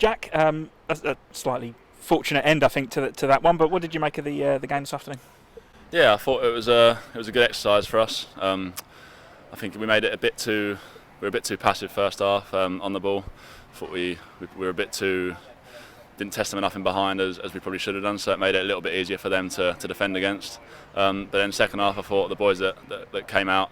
Jack, a slightly fortunate end, I think, to that one. But what did you make of the game this afternoon? Yeah, I thought it was a good exercise for us. I think we made it we were a bit too passive first half on the ball. I thought we were a bit too, didn't test them enough in behind as we probably should have done. So it made it a little bit easier for them to defend against. But then second half, I thought the boys that came out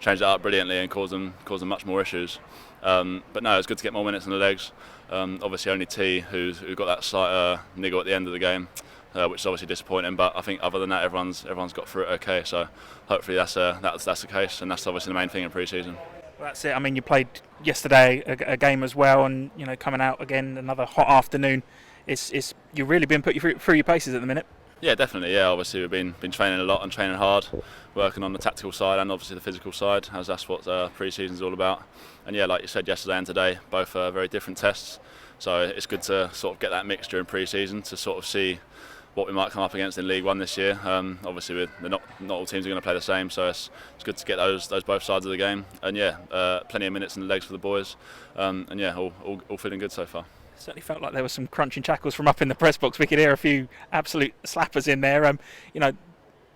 changed it up brilliantly and caused them much more issues. But no, it was good to get more minutes in the legs. Obviously, only T who got that slight niggle at the end of the game. Which is obviously disappointing, but I think other than that, everyone's got through it okay. So hopefully that's the case, and that's obviously the main thing in pre-season. Well, that's it. I mean, you played yesterday a game as well, and coming out again another hot afternoon. It's you've really been put through your paces at the minute. Yeah, definitely. Yeah, obviously we've been training a lot and training hard, working on the tactical side and obviously the physical side, as that's what pre-season is all about. And yeah, like you said, yesterday and today, both very different tests. So it's good to sort of get that mixture in pre-season to sort of see what we might come up against in League One this year. Obviously, not all teams are going to play the same, so it's good to get those both sides of the game. And yeah, plenty of minutes in the legs for the boys. And yeah, all feeling good so far. It certainly felt like there were some crunching tackles from up in the press box. We could hear a few absolute slappers in there.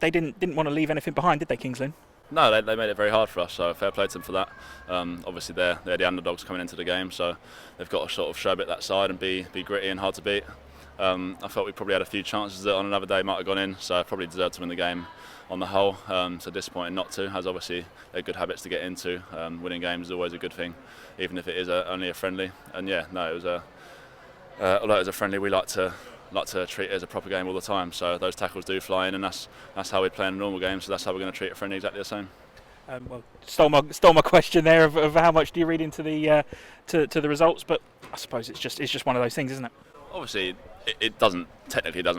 They didn't want to leave anything behind, did they, Kings Lynn? No, they made it very hard for us, so fair play to them for that. Obviously, they're the underdogs coming into the game, so they've got to sort of show a bit that side and be gritty and hard to beat. I felt we probably had a few chances that on another day might have gone in, so I probably deserved to win the game on the whole. So disappointing not to, as obviously they're good habits to get into. Winning games is always a good thing, even if it is only a friendly. And yeah, no, it was although it was a friendly, we like to treat it as a proper game all the time. So those tackles do fly in, and that's how we play in a normal game. So that's how we're going to treat a friendly exactly the same. Well, stole my question there of how much do you read into the to the results, but I suppose it's just one of those things, isn't it? Obviously, it doesn't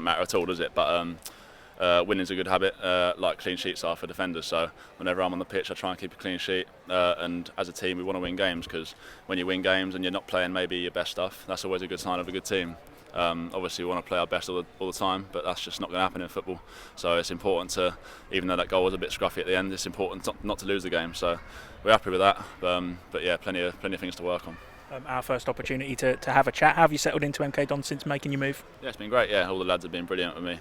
matter at all, does it? But winning's a good habit, like clean sheets are for defenders. So whenever I'm on the pitch, I try and keep a clean sheet. And as a team, we want to win games, because when you win games and you're not playing maybe your best stuff, that's always a good sign of a good team. Obviously, we want to play our best all the time, but that's just not going to happen in football. So it's important to, even though that goal was a bit scruffy at the end, it's important not to lose the game. So we're happy with that. But yeah, plenty of things to work on. Our first opportunity to have a chat. How have you settled into MK Don since making your move? Yeah, it's been great. Yeah, all the lads have been brilliant with me.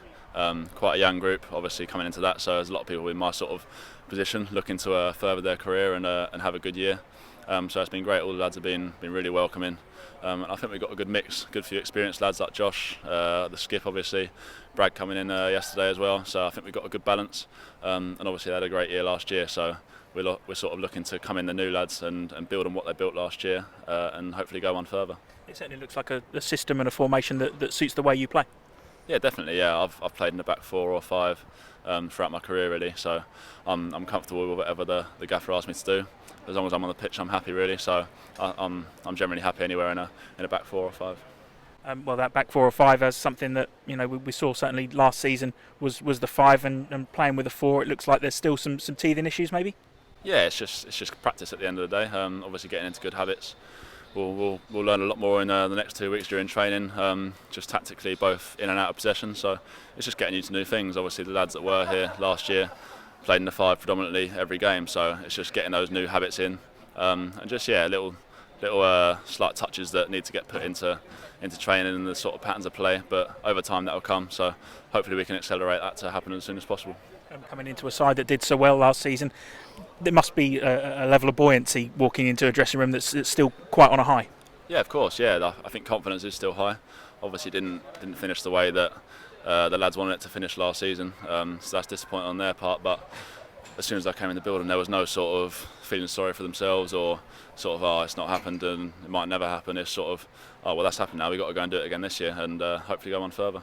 Quite a young group, obviously, coming into that. So there's a lot of people in my sort of position looking to further their career and have a good year. So it's been great. All the lads have been really welcoming. And I think we've got a good mix, good few experienced lads like Josh, the skip obviously, Brad coming in yesterday as well. So I think we've got a good balance. And obviously they had a great year last year. So we're sort of looking to come in the new lads and build on what they built last year and hopefully go on further. It certainly looks like a system and a formation that suits the way you play. Yeah, definitely. Yeah, I've played in the back 4 or 5 throughout my career really. So I'm comfortable with whatever the gaffer asks me to do. As long as I'm on the pitch, I'm happy really. So I'm generally happy anywhere in a back 4 or 5. Well, that back 4 or 5 as something that we saw certainly last season was the 5 and playing with a 4. It looks like there's still some teething issues maybe. Yeah, it's just practice at the end of the day. Obviously, getting into good habits. We'll learn a lot more in the next 2 weeks during training, just tactically, both in and out of possession. So it's just getting used to new things. Obviously, the lads that were here last year played in the 5 predominantly every game. So it's just getting those new habits in, and just little slight touches that need to get put into training and the sort of patterns of play. But over time that will come. So hopefully we can accelerate that to happen as soon as possible. Coming into a side that did so well last season, there must be a level of buoyancy walking into a dressing room that's still quite on a high. Yeah, of course. Yeah, I think confidence is still high. Obviously, didn't finish the way that the lads wanted it to finish last season, so that's disappointing on their part. But as soon as I came in the building, there was no sort of feeling sorry for themselves or sort of it's not happened and it might never happen. It's sort of well, that's happened now. We've got to go and do it again this year and hopefully go on further.